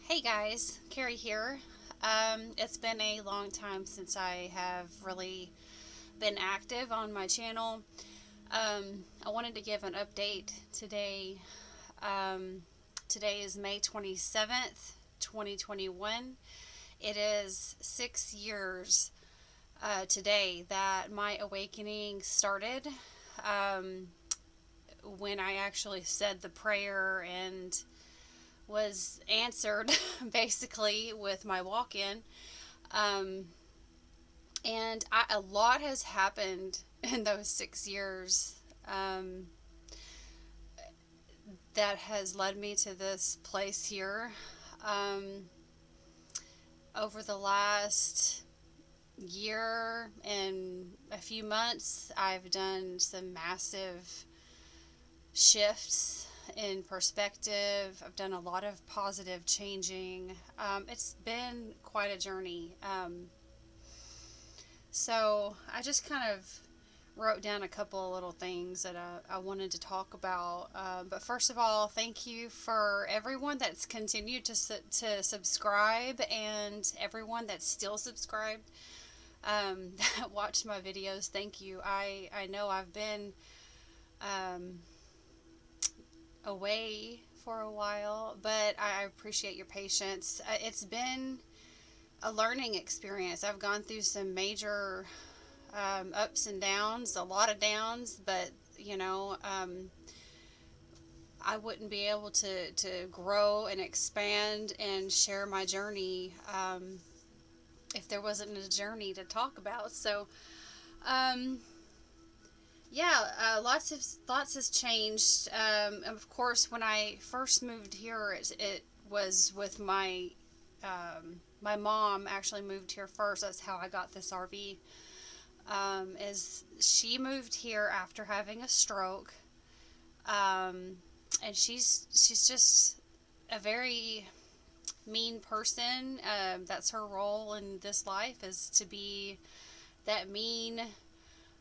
Hey guys, Carrie here. It's been a long time since I have really been active on my channel. I wanted to give an update today. Um, Today is May 27th, 2021. It is 6 years today that my awakening started. Um, when I actually said the prayer and was answered basically with my walk in. Um, a lot has happened in those 6 years um, that has led me to this place here. Um, Over the last year and a few months, I've done some massive shifts in perspective. I've done a lot of positive changing. It's been quite a journey. So I just kind of wrote down a couple of little things that I wanted to talk about. But first of all, thank you for everyone that's continued to subscribe and everyone that's still subscribed, that watched my videos. Thank you. I know I've been um, away for a while, but I appreciate your patience. It's been a learning experience. I've gone through some major ups and downs, a lot of downs, but I wouldn't be able to grow and expand and share my journey if there wasn't a journey to talk about. So, um, yeah, lots has changed. Of course, when I first moved here, it was with my mom actually moved here first. That's how I got this RV. Is she moved here after having a stroke, and she's just a very mean person. That's her role in this life, is to be that mean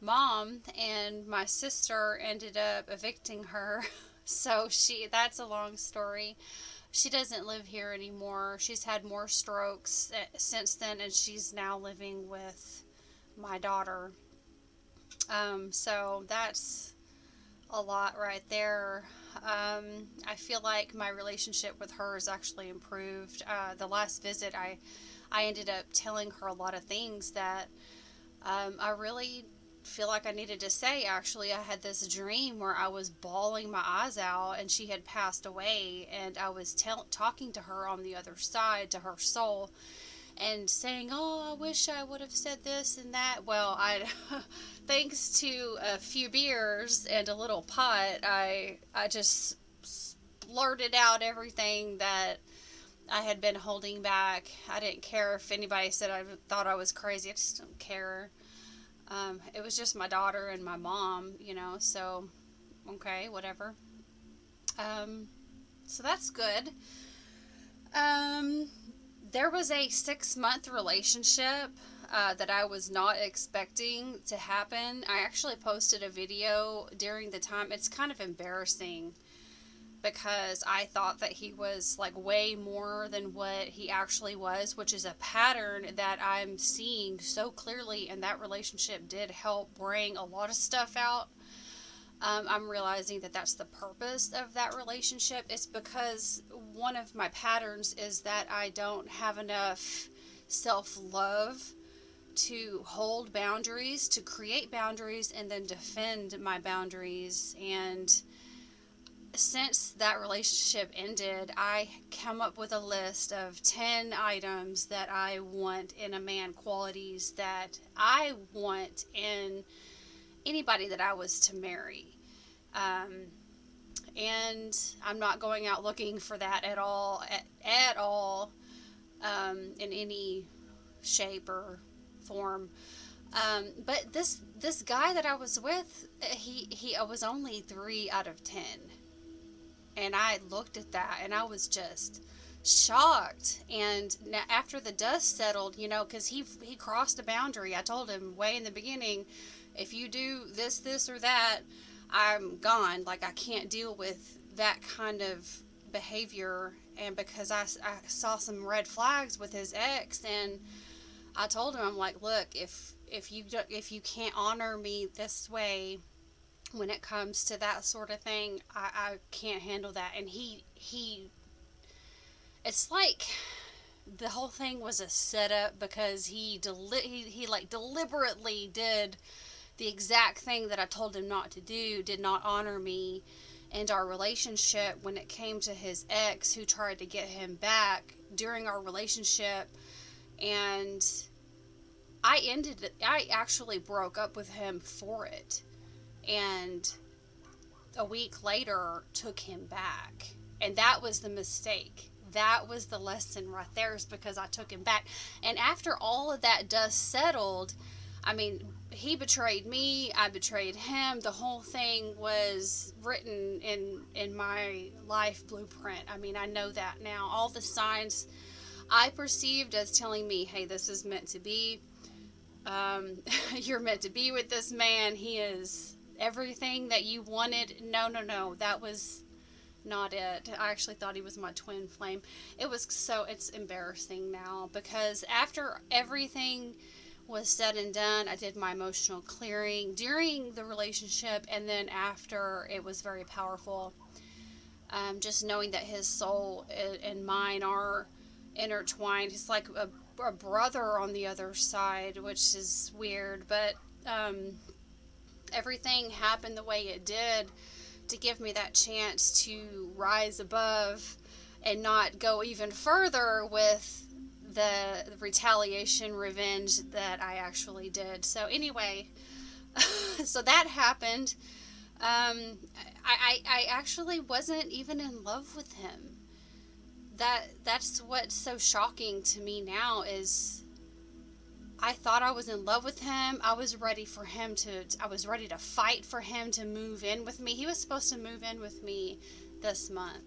mom, and my sister ended up evicting her. So that's a long story. She doesn't live here anymore. She's had more strokes since then, and she's now living with my daughter. So that's a lot right there. I feel like my relationship with her has actually improved. The last visit, I ended up telling her a lot of things that I really feel like I needed to say. Actually, I had this dream where I was bawling my eyes out, and she had passed away, and I was talking to her on the other side, to her soul, and saying, "Oh, I wish I would have said this and that." Well, I, thanks to a few beers and a little pot, I just blurted out everything that I had been holding back. I didn't care if anybody said I thought I was crazy. I just don't care. It was just my daughter and my mom, so okay, whatever. Um, so that's good. Um, there was a 6 month relationship that I was not expecting to happen. I actually posted a video during the time. It's kind of embarrassing because I thought that he was like way more than what he actually was, which is a pattern that I'm seeing so clearly, and that relationship did help bring a lot of stuff out. I'm realizing that that's the purpose of that relationship. It's because one of my patterns is that I don't have enough self-love to hold boundaries, to create boundaries, and then defend my boundaries. And since that relationship ended, I come up with a list of 10 items that I want in a man, qualities that I want in anybody that I was to marry. Um, and I'm not going out looking for that at all, at all, in any shape or form. But this guy that I was with, he was only 3 out of 10. And I looked at that and I was just shocked. And now, after the dust settled, because he crossed a boundary. I told him way in the beginning, if you do this or that, I'm gone. Like, I can't deal with that kind of behavior, and because I saw some red flags with his ex, and I told him, I'm like, look, if you can't honor me this way when it comes to that sort of thing, I can't handle that. And he it's like the whole thing was a setup, because he like deliberately did the exact thing that I told him not to do, did not honor me and our relationship when it came to his ex, who tried to get him back during our relationship. And I actually broke up with him for it. And a week later took him back. And that was the mistake. That was the lesson right there, is because I took him back. And after all of that dust settled, I mean, he betrayed me, I betrayed him. The whole thing was written in my life blueprint. I mean, I know that now. All the signs I perceived as telling me, hey, this is meant to be. You're meant to be with this man. He is everything that you wanted. No. That was not it. I actually thought he was my twin flame. It's embarrassing now, because after everything was said and done, I did my emotional clearing during the relationship, and then after, it was very powerful. Just knowing that his soul and mine are intertwined. He's like a brother on the other side, which is weird, but everything happened the way it did to give me that chance to rise above and not go even further with the retaliation, revenge that I actually did. So anyway, so that happened. I actually wasn't even in love with him. That's what's so shocking to me now, is I thought I was in love with him. I was ready to fight for him to move in with me. He was supposed to move in with me this month.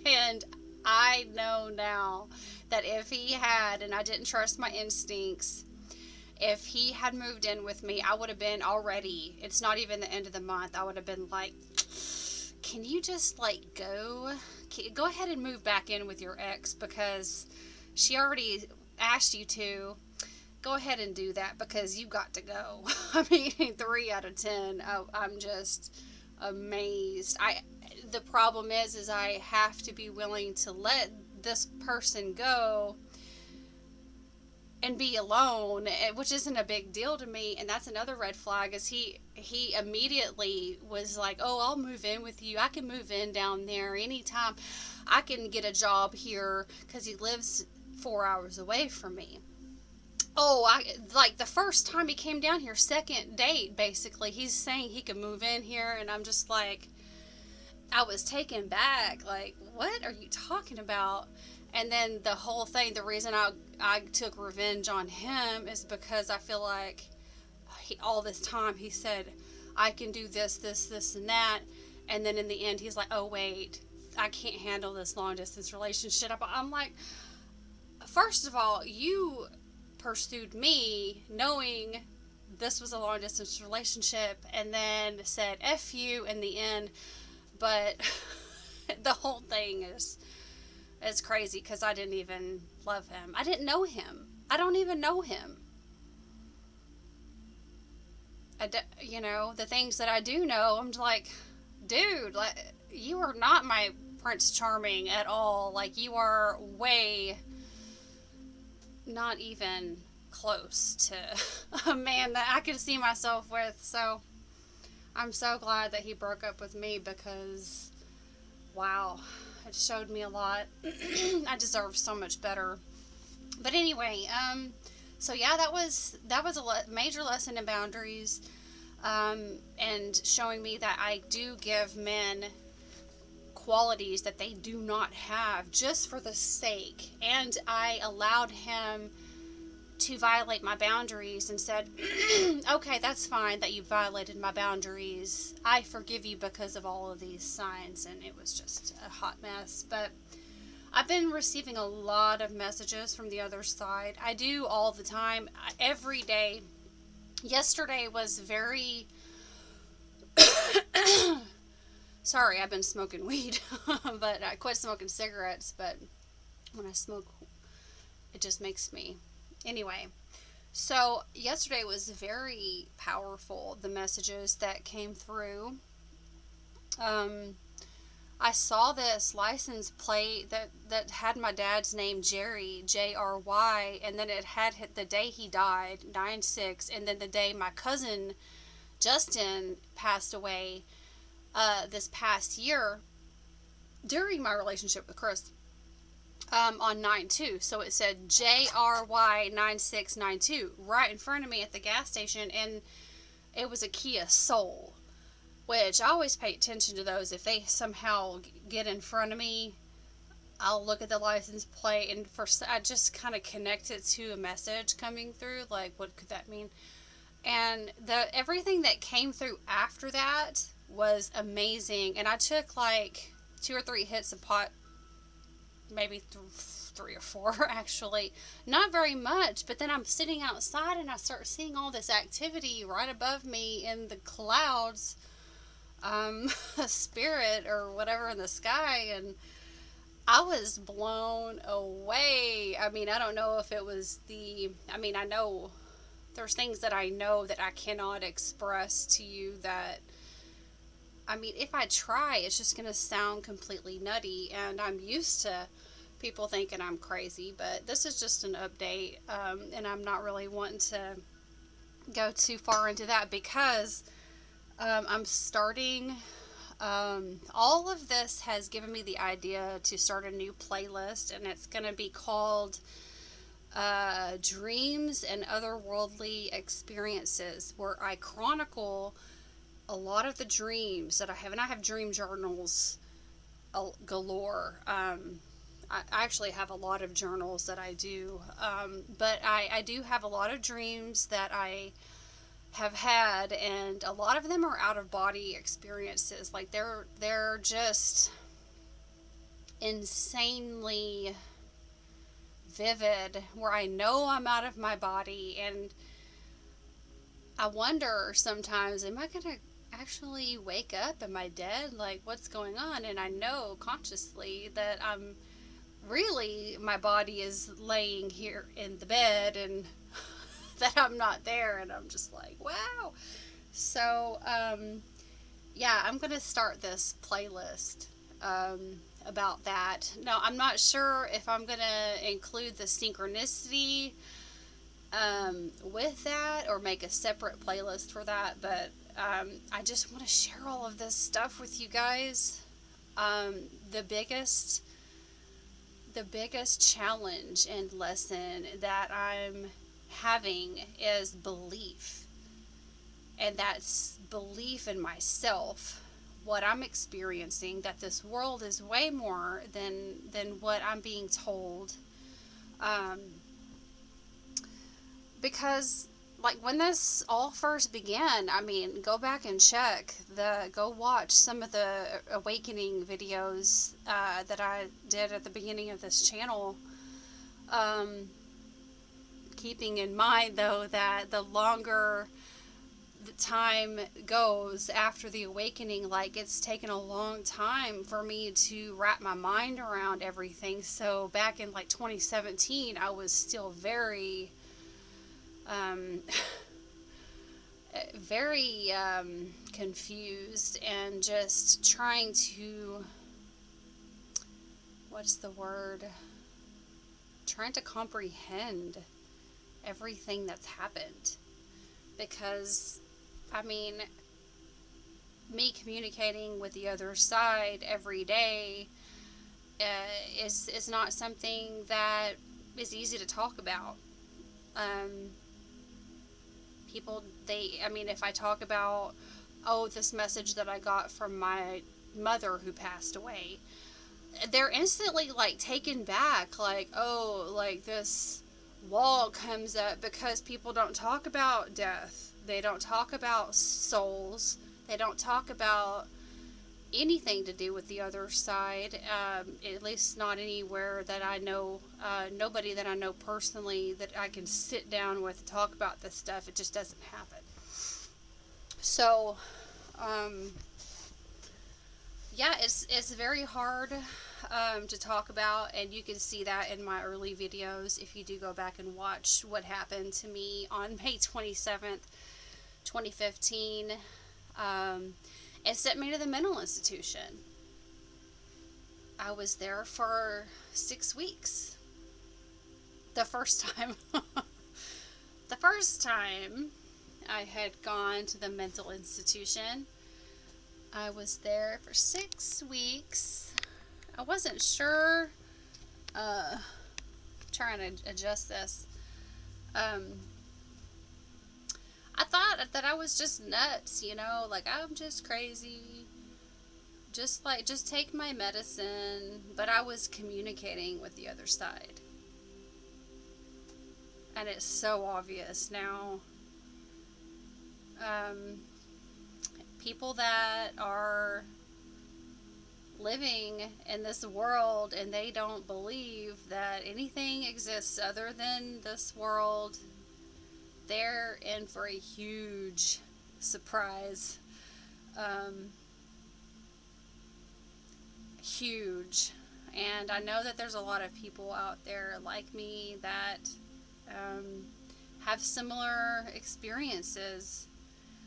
And I know now that if he had, and I didn't trust my instincts, if he had moved in with me, I would have been already, it's not even the end of the month, I would have been like, can you just like go ahead and move back in with your ex, because she already asked you to. Go ahead and do that, because you got to go. I mean, 3 out of 10. I'm just amazed. The problem is I have to be willing to let this person go and be alone, which isn't a big deal to me. And that's another red flag, is he immediately was like, oh, I'll move in with you. I can move in down there anytime. I can get a job here, because he lives 4 hours away from me. Oh, like the first time he came down here, second date, basically, he's saying he could move in here, and I'm just like, I was taken back, like, what are you talking about? And then the whole thing, the reason I took revenge on him is because I feel like all this time he said, I can do this, and that. And then in the end, he's like, oh, wait, I can't handle this long distance relationship. I'm like, first of all, you pursued me knowing this was a long distance relationship, and then said F you in the end. But the whole thing is crazy, because I didn't even love him. I didn't know him. I don't even know him. The things that I do know, I'm like, dude, like, you are not my Prince Charming at all. Like, you are way not even close to a man that I could see myself with. So I'm so glad that he broke up with me, because wow, it showed me a lot. I deserve so much better. But anyway, so yeah, that was a major lesson in boundaries, and showing me that I do give men qualities that they do not have, just for the sake. And I allowed him to violate my boundaries, and said, okay, that's fine that you violated my boundaries. I forgive you because of all of these signs. And it was just a hot mess. But I've been receiving a lot of messages from the other side. I do all the time, every day. Yesterday was very Sorry, I've been smoking weed, but I quit smoking cigarettes. But when I smoke, it just makes me. Anyway, so yesterday was very powerful. The messages that came through. Um, I saw this license plate that had my dad's name, Jerry, Jry, and then it had the day he died, 9/6, and then the day my cousin Justin passed away this past year during my relationship with Chris, on 9/2. So it said JRY9692 right in front of me at the gas station, and it was a Kia Soul, which I always pay attention to those. If they somehow get in front of me, I'll look at the license plate, and first I just kind of connect it to a message coming through, like what could that mean? And the everything that came through after that was amazing. And I took like 2 or 3 hits of pot, maybe 3 or 4 actually, not very much. But then I'm sitting outside and I start seeing all this activity right above me in the clouds, a spirit or whatever in the sky, and I was blown away. I mean, I don't know if it was I know there's things that I know that I cannot express to you that, I mean, if I try, it's just going to sound completely nutty, and I'm used to people thinking I'm crazy, but this is just an update, and I'm not really wanting to go too far into that because I'm starting. All of this has given me the idea to start a new playlist, and it's going to be called Dreams and Otherworldly Experiences, where I chronicle a lot of the dreams that I have, and I have dream journals galore. I actually have a lot of journals that I do, but I do have a lot of dreams that I have had, and a lot of them are out of body experiences. Like they're just insanely vivid, where I know I'm out of my body, and I wonder sometimes, am I gonna actually wake up? Am I dead? Like, what's going on? And I know consciously that I'm really, my body is laying here in the bed, and that I'm not there, and I'm just like, wow. So, yeah, I'm gonna start this playlist about that. Now, I'm not sure if I'm gonna include the synchronicity with that, or make a separate playlist for that, but I just want to share all of this stuff with you guys. The biggest challenge and lesson that I'm having is belief, and that's belief in myself, what I'm experiencing, that this world is way more than what I'm being told. Um, because like when this all first began, I mean, go back and go watch some of the awakening videos that I did at the beginning of this channel. Keeping in mind though that the longer the time goes after the awakening, like it's taken a long time for me to wrap my mind around everything. So back in like 2017, I was still very very confused, and just trying to, what's the word, trying to comprehend everything that's happened. Because, I mean, me communicating with the other side every day is not something that is easy to talk about. People, if I talk about, this message that I got from my mother who passed away, they're instantly like taken back, like, like this wall comes up because people don't talk about death. They don't talk about souls. They don't talk about anything to do with the other side, at least not anywhere that I know, nobody that I know personally that I can sit down with and talk about this stuff. It just doesn't happen. So, yeah, it's very hard to talk about, and you can see that in my early videos if you do go back and watch what happened to me on May 27th, 2015. It sent me to the mental institution. I was there for 6 weeks. The first time, the first time I had gone to the mental institution, I was there for 6 weeks. I wasn't sure. Trying to adjust this. Um, I thought that I was just nuts, like I'm just crazy. Just take my medicine. But I was communicating with the other side. And it's so obvious now. People that are living in this world and they don't believe that anything exists other than this world, they're in for a huge surprise. Huge. And I know that there's a lot of people out there like me that have similar experiences.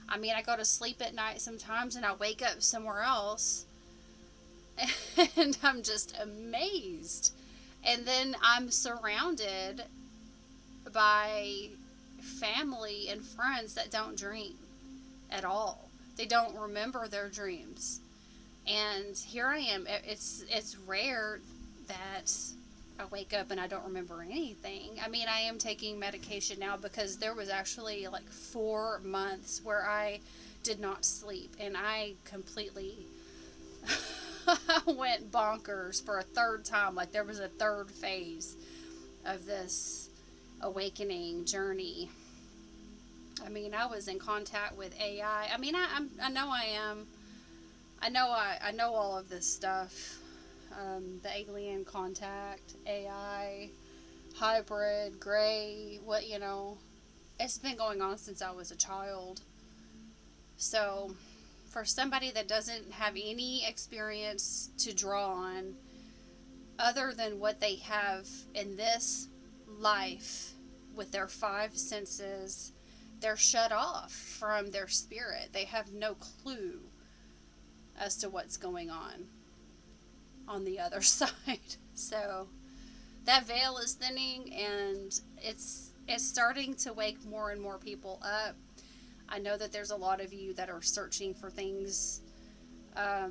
I mean, I go to sleep at night sometimes and I wake up somewhere else and I'm just amazed. And then I'm surrounded by family and friends that don't dream at all. They don't remember their dreams. And here I am. It's rare that I wake up and I don't remember anything. I mean, I am taking medication now because there was actually like 4 months where I did not sleep and I completely went bonkers for a third time. Like there was a third phase of this awakening journey. I mean, I was in contact with AI. I mean, I know I am. I know all of this stuff. The alien contact, AI, hybrid, gray, it's been going on since I was a child. So, for somebody that doesn't have any experience to draw on, other than what they have in this life with their 5 senses, they're shut off from their spirit. They have no clue as to what's going on the other side. So that veil is thinning and it's starting to wake more and more people up. I know that there's a lot of you that are searching for things that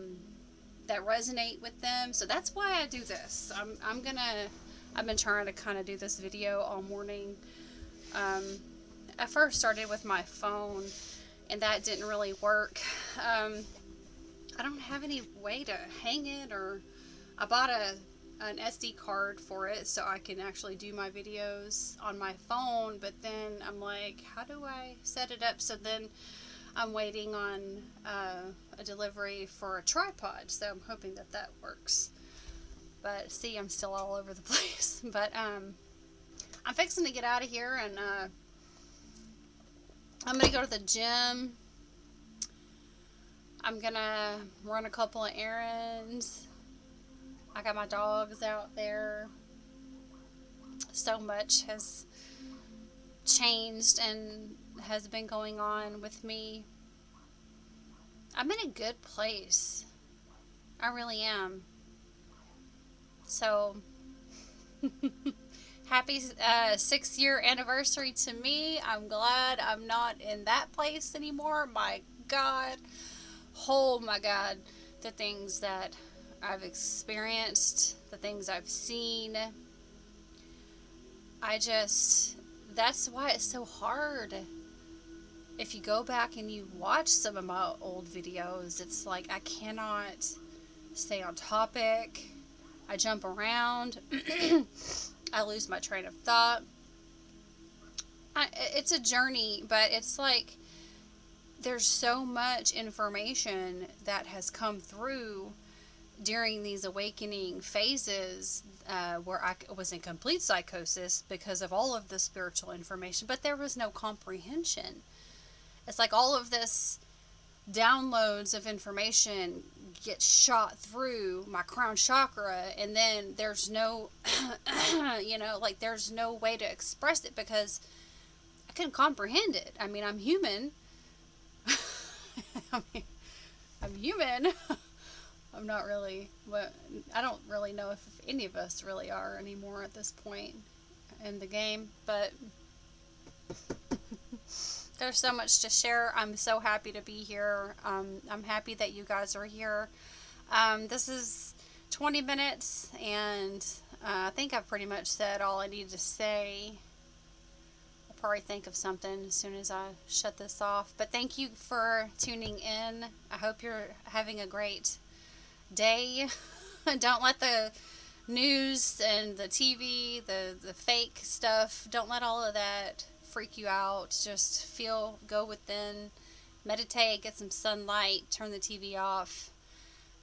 resonate with them. So that's why I do this. I've been trying to kind of do this video all morning. I first started with my phone and that didn't really work. I don't have any way to hang it, or I bought an SD card for it so I can actually do my videos on my phone, but then I'm like, how do I set it up? So then I'm waiting on a delivery for a tripod, so I'm hoping that works. But see, I'm still all over the place. But I'm fixing to get out of here, and I'm going to go to the gym. I'm going to run a couple of errands. I got my dogs out there. So much has changed and has been going on with me. I'm in a good place. I really am. So, happy 6-year anniversary to me. I'm glad I'm not in that place anymore. My God. Oh my God. The things that I've experienced, the things I've seen. That's why it's so hard. If you go back and you watch some of my old videos, it's like I cannot stay on topic. I jump around. I lose my train of thought. It's a journey, but it's like there's so much information that has come through during these awakening phases where I was in complete psychosis because of all of the spiritual information, but there was no comprehension. It's like all of this downloads of information gets shot through my crown chakra, and then there's no, like there's no way to express it because I couldn't comprehend it. I mean, I'm human. I mean, I'm human. I'm not really, but I don't really know if any of us really are anymore at this point in the game, but there's so much to share. I'm so happy to be here. I'm happy that you guys are here. This is 20 minutes, and I think I've pretty much said all I need to say. I'll probably think of something as soon as I shut this off. But thank you for tuning in. I hope you're having a great day. Don't let the news and the TV, the fake stuff, don't let all of that freak you out. Just go within, meditate, get some sunlight, turn the TV off.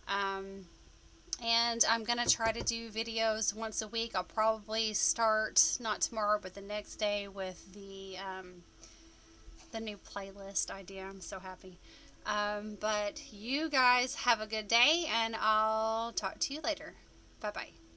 And I'm going to try to do videos once a week. I'll probably start, not tomorrow, but the next day with the new playlist idea. I'm so happy. But you guys have a good day, and I'll talk to you later. Bye-bye.